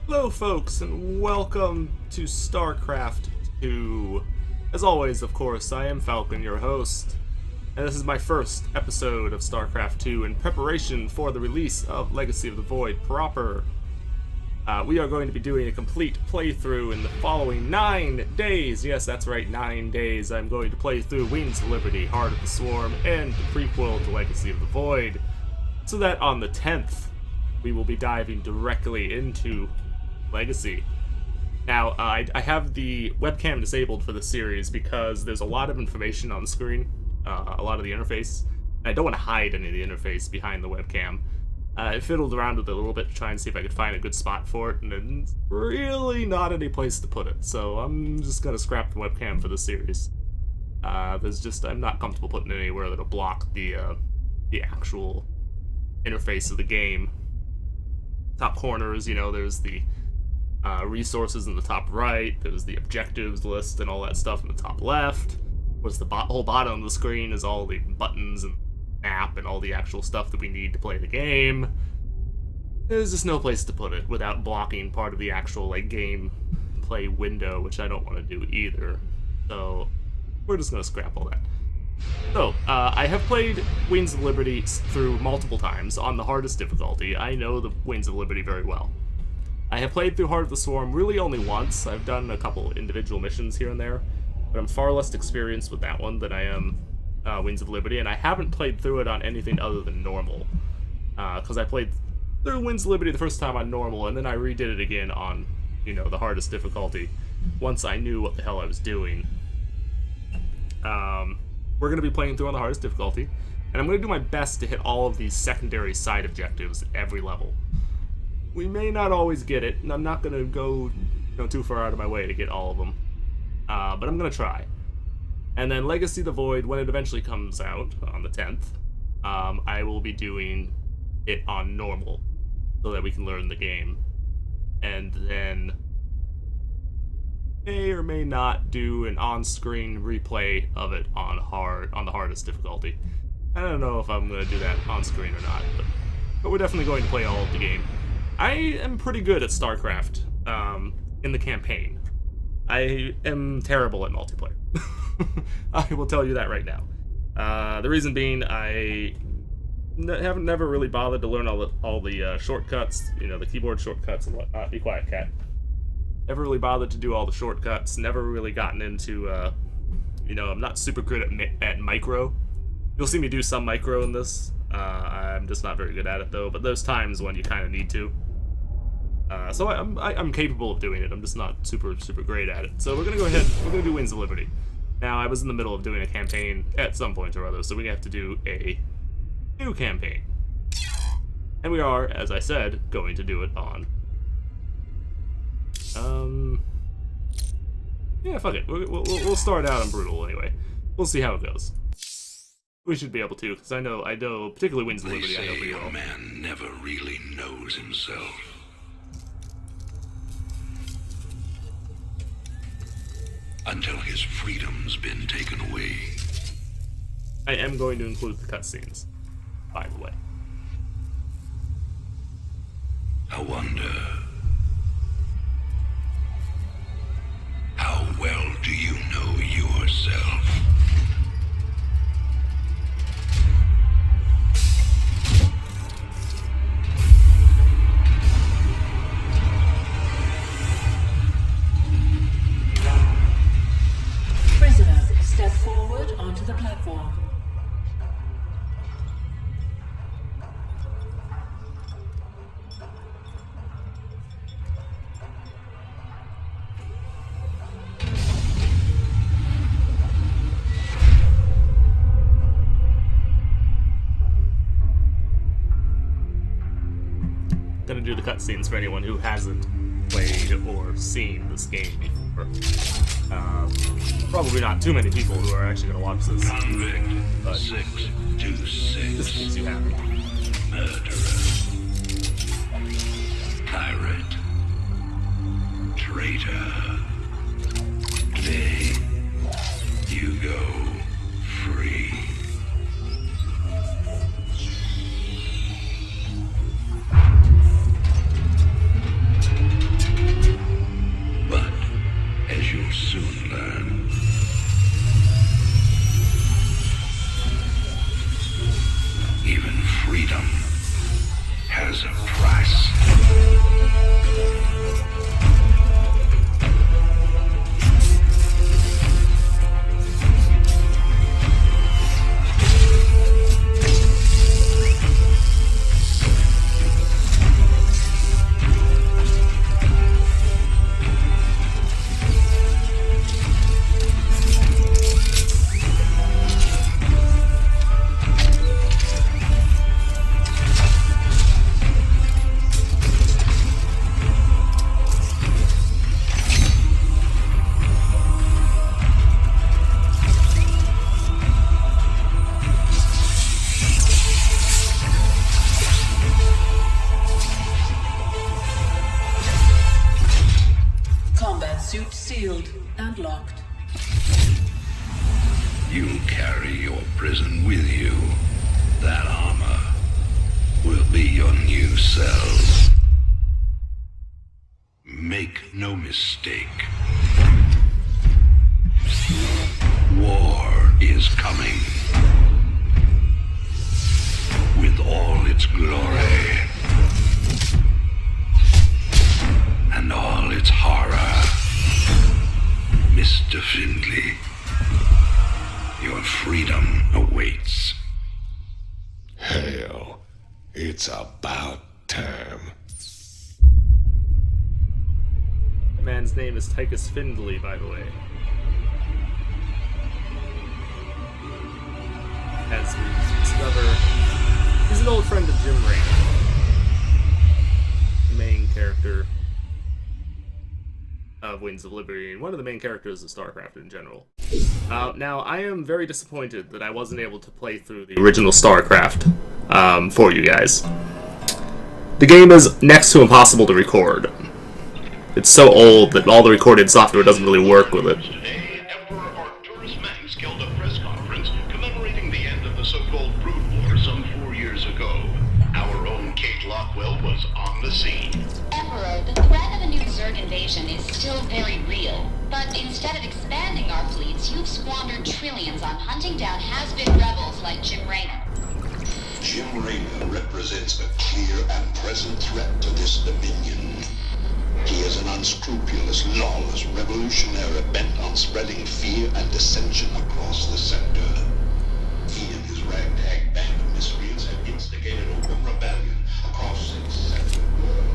Hello folks, and welcome to Starcraft 2. As always, of course, I am Falcon, your host, and this is my first episode of Starcraft 2 in preparation for the release of Legacy of the Void proper. We are going to be doing a complete playthrough in the following 9 days. Yes, that's right, 9 days. I'm going to play through Wings of Liberty, Heart of the Swarm, and the prequel to Legacy of the Void, so that on the 10th, we will be diving directly into Legacy. Now, I have the webcam disabled for the series because there's a lot of information on the screen, a lot of the interface, and I don't want to hide any of the interface behind the webcam. I fiddled around with it a little bit to try and see if I could find a good spot for it, and there's really not any place to put it, so I'm just going to scrap the webcam for the series. I'm not comfortable putting it anywhere that'll block the actual interface of the game. Top corners, there's the resources in the top right, there's the objectives list and all that stuff in the top left. Of course, the whole bottom of the screen is all the buttons and map and all the actual stuff that we need to play the game. There's just no place to put it without blocking part of the actual game play window, which I don't want to do either. So we're just going to scrap all that. So, I have played Wings of Liberty through multiple times on the hardest difficulty. I know the Wings of Liberty very well. I have played through Heart of the Swarm really only once. I've done a couple individual missions here and there, but I'm far less experienced with that one than I am Wings of Liberty, and I haven't played through it on anything other than normal. Because I played through Wings of Liberty the first time on normal, and then I redid it again on, the hardest difficulty once I knew what the hell I was doing. We're going to be playing through on the hardest difficulty, and I'm going to do my best to hit all of these secondary side objectives at every level. We may not always get it, and I'm not going to go too far out of my way to get all of them, but I'm going to try. And then Legacy of the Void, when it eventually comes out on the 10th, I will be doing it on normal so that we can learn the game. And then may or may not do an on-screen replay of it on the hardest difficulty. I don't know if I'm going to do that on-screen or not, but we're definitely going to play all of the game. I am pretty good at StarCraft in the campaign. I am terrible at multiplayer. I will tell you that right now. The reason being, I haven't never really bothered to learn all the shortcuts, the keyboard shortcuts and whatnot. Be quiet, cat. Never really bothered to do all the shortcuts. Never really gotten into, I'm not super good at micro. You'll see me do some micro in this. I'm just not very good at it though. But there's times when you kind of need to. So I'm capable of doing it. I'm just not super great at it. So we're gonna go ahead. We're gonna do Wings of Liberty. Now I was in the middle of doing a campaign at some point or other, so we have to do a new campaign. And we are, as I said, going to do it on. Yeah, fuck it. We'll start out on brutal anyway. We'll see how it goes. We should be able to, because I know, particularly Wings of Liberty, I know pretty well. A man never really knows himself. Until his freedom's been taken away. I am going to include the cutscenes, by the way. I wonder, how well do you know yourself? Prisoner, step forward onto the platform. Gonna do the cutscenes for anyone who hasn't played or seen this game before. Probably not too many people who are actually gonna watch this. Convict But 626. this means you have. Murderer. Pirate. Traitor. Today, you go free. Suit sealed and locked. You'll carry your prison with you. That armor will be your new cell. Make no mistake. War is coming. With all its glory. And all its horror. Mr. Findley, your freedom awaits. Hell, it's about time. The man's name is Tychus Findley, by the way. As we discover, he's an old friend of Jim Raynor, the main character of Wings of Liberty, and one of the main characters of Starcraft in general. Now, I am very disappointed that I wasn't able to play through the original Starcraft for you guys. The game is next to impossible to record. It's so old that all the recorded software doesn't really work with it. Today, Emperor Arcturus Manx held a press conference commemorating the end of the so-called Brood War some 4 years ago. Our own Kate Lockwell was on the scene. Emperor, the threat of a new Zerg invasion is still very real. But instead of expanding our fleets, you've squandered trillions on hunting down has-been rebels like Jim Raynor. Jim Raynor represents a clear and present threat to this dominion. He is an unscrupulous, lawless revolutionary bent on spreading fear and dissension across the sector. He and his ragtag band of miscreants have instigated open rebellion across 6 separate worlds.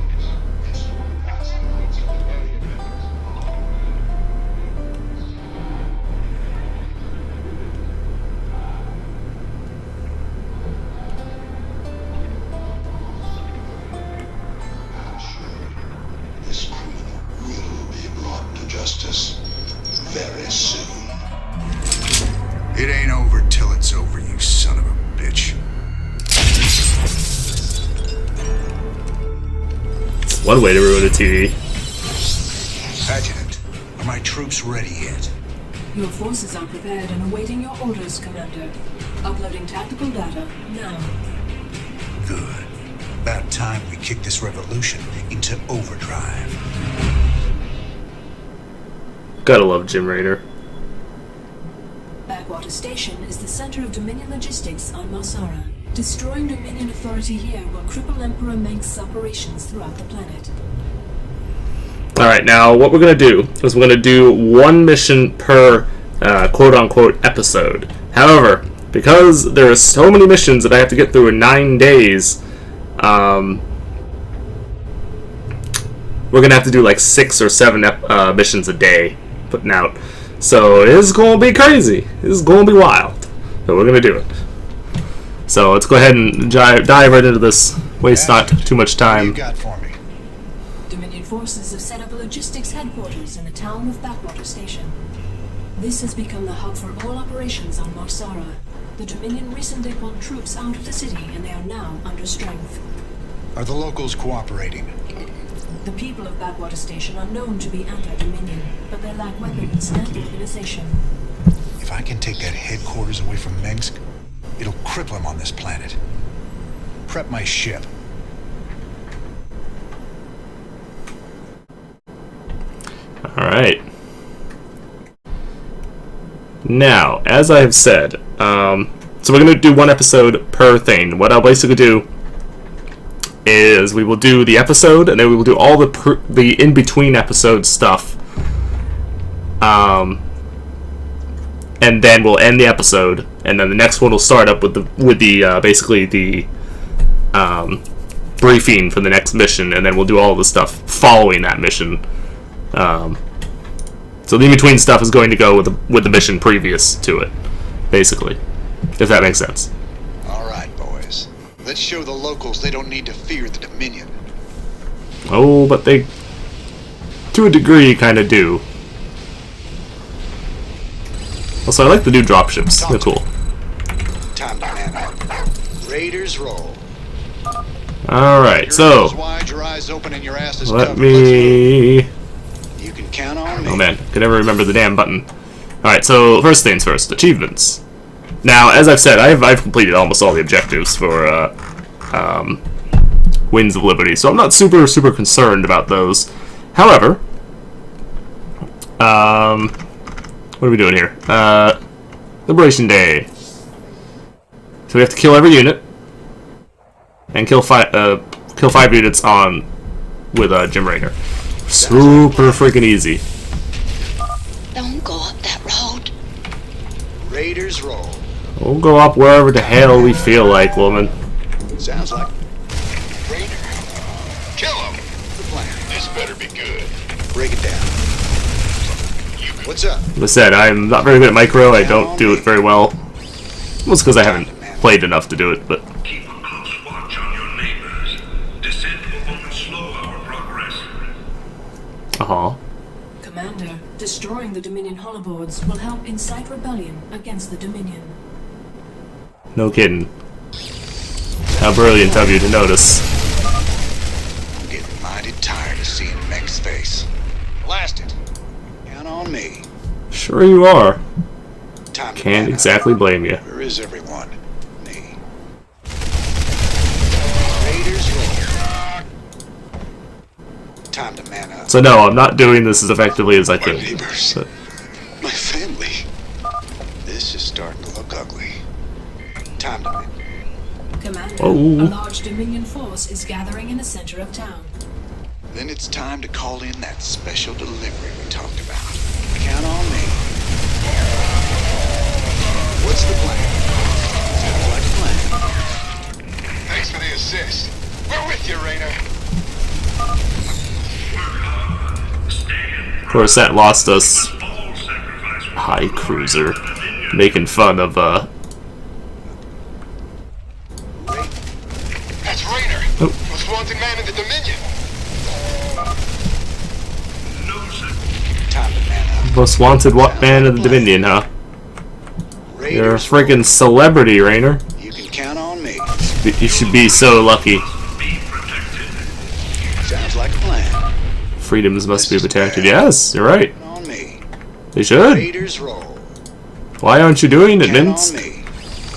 This criminal will be brought to justice very soon. It ain't over till it's over, you son of a bitch. It's one way to ruin a TV. Adjutant, are my troops ready yet? Your forces are prepared and awaiting your orders, Commander. Uploading tactical data now. Good. About time we kick this revolution into overdrive. Gotta love Jim Raynor. Backwater Station is the center of Dominion logistics on Marsara. Destroying Dominion authority here will cripple Emperor Manx's operations throughout the planet. Alright, now what we're gonna do is we're gonna do one mission per quote-unquote episode. However, because there are so many missions that I have to get through in 9 days, we're gonna have to do like 6 or 7 missions a day putting out. So it is gonna be crazy. It is gonna be wild. But we're gonna do it. So let's go ahead and dive right into this. Waste not too much What time. you got for me? Dominion forces have set up a logistics headquarters in the town of Backwater Station. This has become the hub for all operations on Marsara. The Dominion recently pulled troops out of the city and they are now under strength. Are the locals cooperating? The people of Backwater Station are known to be anti-Dominion, but they lack weapons and organization. If I can take that headquarters away from Minsk, it'll cripple him on this planet. Prep my ship. Alright. Now, as I have said, so we're going to do one episode per thing. What I'll basically do is we will do the episode, and then we will do all the in-between episode stuff. And then we'll end the episode, and then the next one will start up with the basically the briefing for the next mission, and then we'll do all the stuff following that mission. So the in-between stuff is going to go with the mission previous to it, basically, if that makes sense. All right, boys. Let's show the locals they don't need to fear the Dominion. Oh, but they, to a degree, kind of do. Also, I like the new dropships. They're cool. Time dynamic. Raiders roll. Alright, so Wide, your eyes open, and your ass is let covered. me... You can count on on me. Oh man, can never remember the damn button. Alright, so first things first, achievements. Now, as I've said, I've completed almost all the objectives for Winds of Liberty, so I'm not super concerned about those. However, what are we doing here? Liberation Day. So we have to kill every unit and kill 5 units on with Jim Raynor. Super freaking easy. Don't go up that road. Raiders roll. We'll go up wherever the hell we feel like, woman. Sounds like Raider. Kill him. the plan. This better be good. Break it down. What's up? As I said, I'm not very good at micro. I don't do it very well. Mostly because I haven't played enough to do it, but... Keep a close watch on your neighbors. Descent will only slow our progress. Uh-huh. Commander, destroying the Dominion holoboards will help incite rebellion against the Dominion. No kidding. How brilliant of you to notice. I'm getting mighty tired of seeing Meg's face. Blast it. Count on me. Sure you are. Time to Can't man up. exactly blame you. Where is everyone? Me. Raiders roll. Time to man up. So no, I'm not doing this as effectively as I My could. neighbors. But My family. This is starting to look ugly. Time to man. Commander, Oh. a large Dominion force is gathering in the center of town. Then it's time to call in that special delivery we talked about. Count on me. What's the plan? Sounds like a plan. Thanks for the assist. We're with you, Raynor. of course that lost us All sacrifice will high cruiser making fun of That's Raynor. Oh. Most wanted man in the Dominion. no second. Time to man up. most wanted man of the Dominion, huh? You're a Raiders, freaking celebrity, Raynor. you can count on me. You should be so lucky. Be protected. Sounds like a plan. Freedoms must be protected. Yes, you're right. Count on me. They should. Raiders roll. Why aren't you doing it, Count on Minsk? me.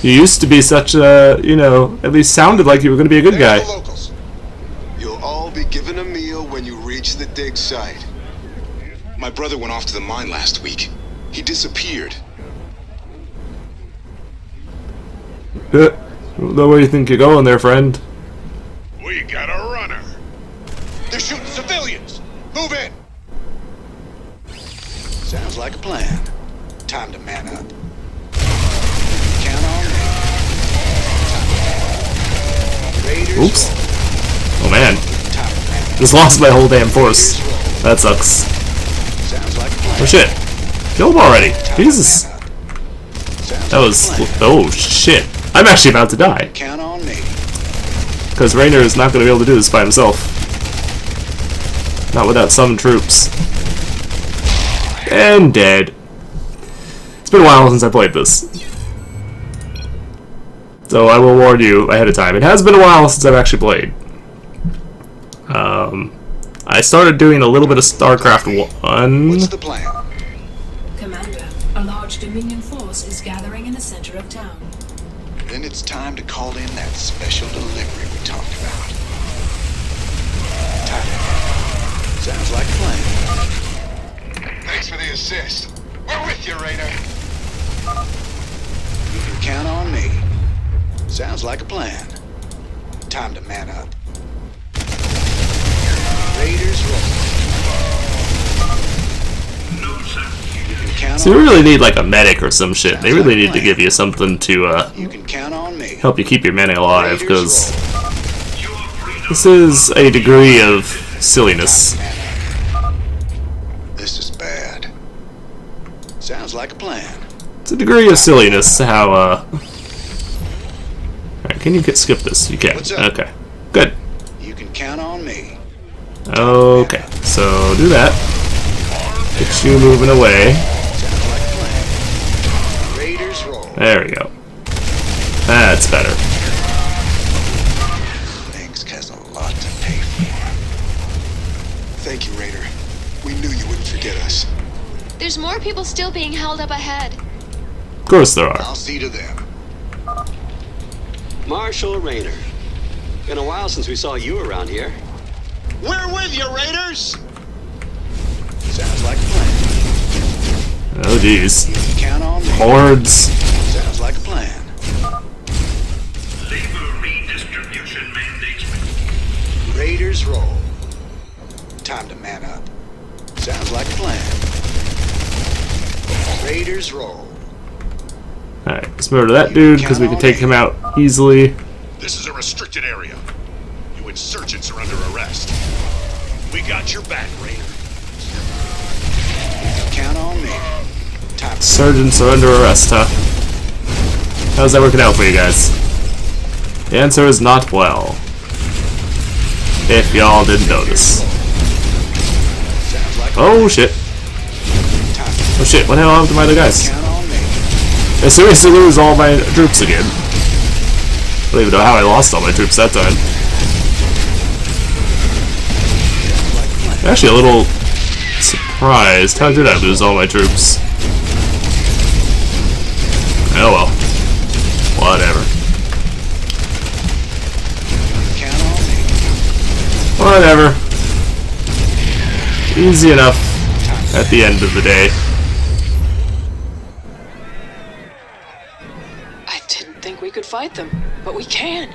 You used to be such a, you know, at least sounded like you were going to be a good There's guy. the locals. You'll all be given a meal when you reach the dig site. My brother went off to the mine last week. He disappeared. Don't know where you think you're going there, friend. We got a runner. They're shooting civilians. Move in. Sounds like a plan. Time to man up. Count on me. Time to man up. Raiders Oops. roll. Oh man, Time to man up. just lost my whole damn force. Raiders roll. That sucks. Sounds like a plan. Oh shit. Kill him already. Time to Jesus. man up. Sounds That like was... a plan. Oh shit. I'm actually about to die. Count on me. Because Raynor is not going to be able to do this by himself. Not without some troops. And dead. It's been a while since I played this. So I will warn you ahead of time. It has been a while since I've actually played. I started doing a little bit of Starcraft 1. What's the plan? Commander, a large Dominion force is gathering in the center of town. Then it's time to call in that special delivery we talked about. Time. Sounds like a plan. Thanks for the assist. We're with you, Raynor. You can count on me. Sounds like a plan. Time to man up. Raiders roll. No second. You can count So you on really need like a medic or some shit. They really need to give you something to You can count on me. help you keep your men alive, Raiders because roll. Your freedom. this is a degree of silliness. This is bad. Sounds like a plan. It's a degree of silliness how, Alright, can you skip this? You can. What's up? Okay. Good. You can count on me. Okay, so do that. Get you moving away. Sounds like a plan. Raiders roll. There we go. That's better. Minsk has a lot to pay for. Thank you, Raynor. We knew you wouldn't forget us. There's more people still being held up ahead. Of course there are. I'll see to them. Marshal Rayner. Been a while since we saw you around here. We're with you, Raiders! Sounds like a plan. Oh jeez. You can count on me. Hordes. Sounds like a plan. Labor redistribution mandates. Raiders roll. Time to man up. Sounds like a plan. Raiders roll. Alright, let's murder that dude because we can take him out easily. This is a restricted area. You insurgents are under arrest. We got your back, Rainer. Count on me. Time. Sergeants are under arrest, huh? How's that working out for you guys? The answer is not well. If y'all didn't notice. Oh shit. Oh shit, what the hell happened to my other guys? Count on me. I seriously lose all my troops again. I don't even know how I lost all my troops that time. I'm actually a little surprised. How did I lose all my troops? Oh well. Whatever. Count on me. Whatever. Easy enough at the end of the day. I didn't think we could fight them, but we can.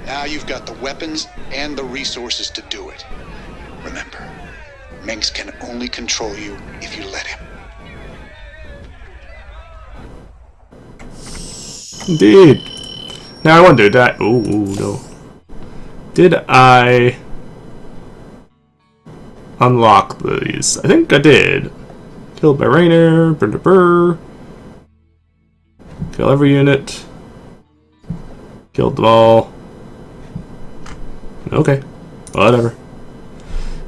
Now you've got the weapons and the resources to do it. Remember, Minx can only control you if you let him. Indeed. Now I wonder, did I... Oh, no. Did I... unlock these? I think I did. Killed by Rainer. Brr. Kill every unit. Killed them all. Okay. Whatever.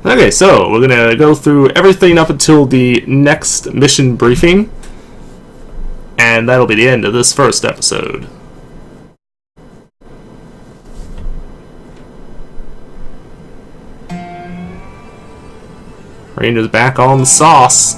Okay, so we're gonna go through everything up until the next mission briefing. And that'll be the end of this first episode. Rainer's back on the sauce.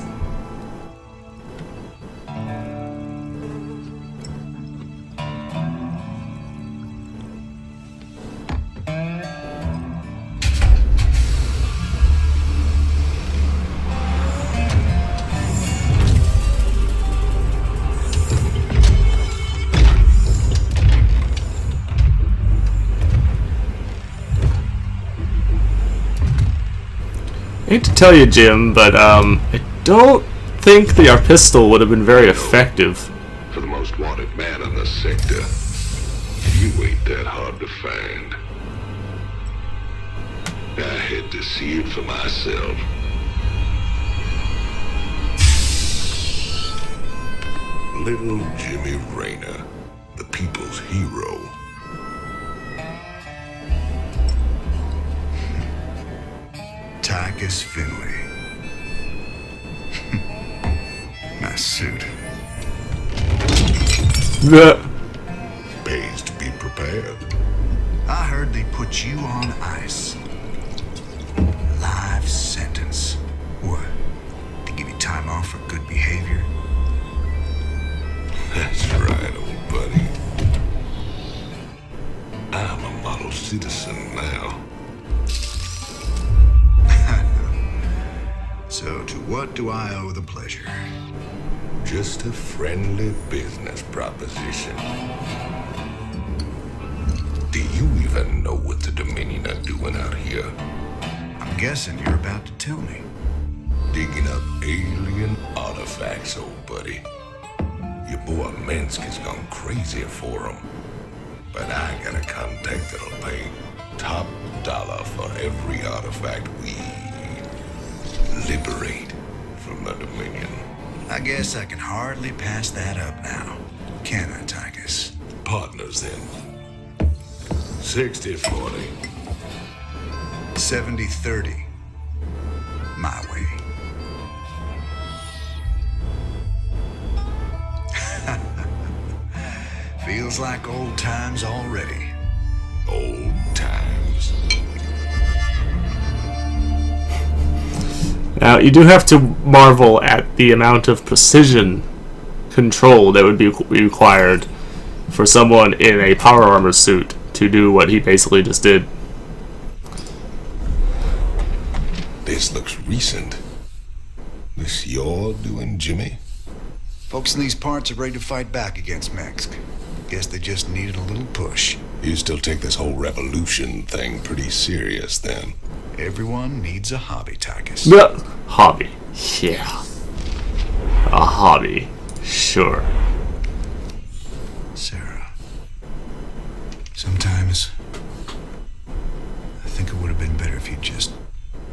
I hate to tell you, Jim, but I don't think our pistol would have been very effective. For the most wanted man in the sector, you ain't that hard to find. I had to see it for myself. Little Jimmy Rayner, the people's hero. Tychus Finley. Nice suit. Pays to be prepared. I heard they put you on ice. Life sentence. What? To give you time off for good behavior? That's right, old buddy. I'm a model citizen now. So to what do I owe the pleasure? Just a friendly business proposition. Do you even know what the Dominion are doing out here? I'm guessing you're about to tell me. Digging up alien artifacts, old buddy. Your boy Minsk has gone crazy for them. But I got a contact that'll pay top dollar for every artifact we liberate from the Dominion. I guess I can hardly pass that up now. Can I, Tychus? Partners then. 60-40. 70-30. My way. Feels like old times already. Old times. Now, you do have to marvel at the amount of precision control that would be required for someone in a power armor suit to do what he basically just did. This looks recent. This you're doing, Jimmy? Folks in these parts are ready to fight back against Minsk. Guess they just needed a little push. You still take this whole revolution thing pretty serious, then? Everyone needs a hobby, Tychus. Yeah. Hobby. Yeah. A hobby. Sure. Sarah. Sometimes I think it would have been better if you just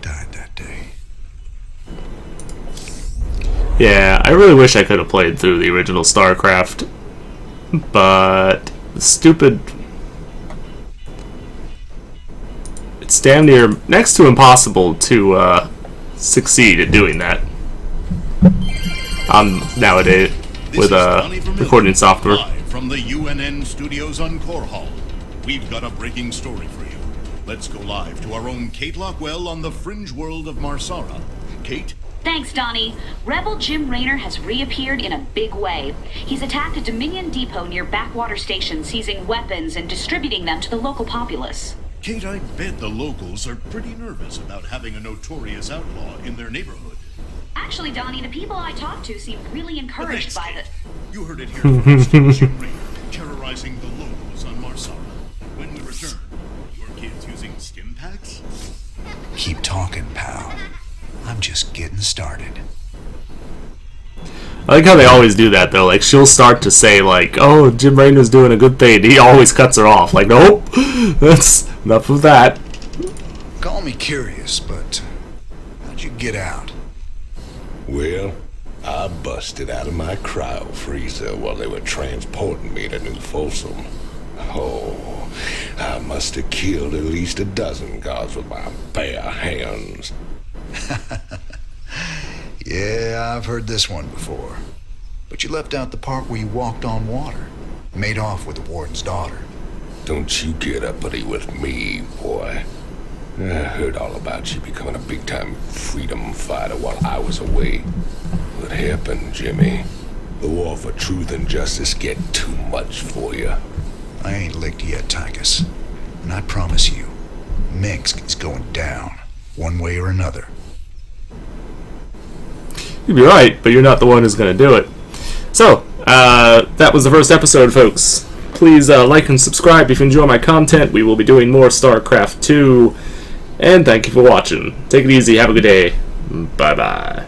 died that day. Yeah, I really wish I could have played through the original Starcraft, but stupid. It's damn near next to impossible to succeed at doing that nowadays with recording software. Live from the UNN studios on Core Hall. We've got a breaking story for you. Let's go live to our own Kate Lockwell on the fringe world of Marsara. Kate? Thanks, Donnie. Rebel Jim Raynor has reappeared in a big way. He's attacked a Dominion depot near Backwater Station, seizing weapons and distributing them to the local populace. Kate, I bet the locals are pretty nervous about having a notorious outlaw in their neighborhood. Actually, Donnie, the people I talked to seem really encouraged by Kate. the... You heard it here first. Jim Raynor terrorizing the locals on Marsara. When we return, your kids using stim packs? Keep talking, pal. I'm just getting started. I like how they always do that, though. Like, she'll start to say, like, oh, Jim Raynor's doing a good thing. He always cuts her off. Like, nope, that's enough of that. Call me curious, but how'd you get out? Well, I busted out of my cryo freezer while they were transporting me to New Folsom. Oh, I must have killed at least a dozen guards with my bare hands. Yeah, I've heard this one before. But you left out the part where you walked on water. Made off with the warden's daughter. Don't you get uppity with me, boy. I heard all about you becoming a big-time freedom fighter while I was away. What happened, Jimmy? The war for truth and justice get too much for you. I ain't licked yet, Tychus. And I promise you, Minsk is going down, one way or another. You'd be right, but you're not the one who's going to do it. So, that was the first episode, folks. Please like and subscribe if you enjoy my content. We will be doing more StarCraft 2. And thank you for watching. Take it easy. Have a good day. Bye-bye.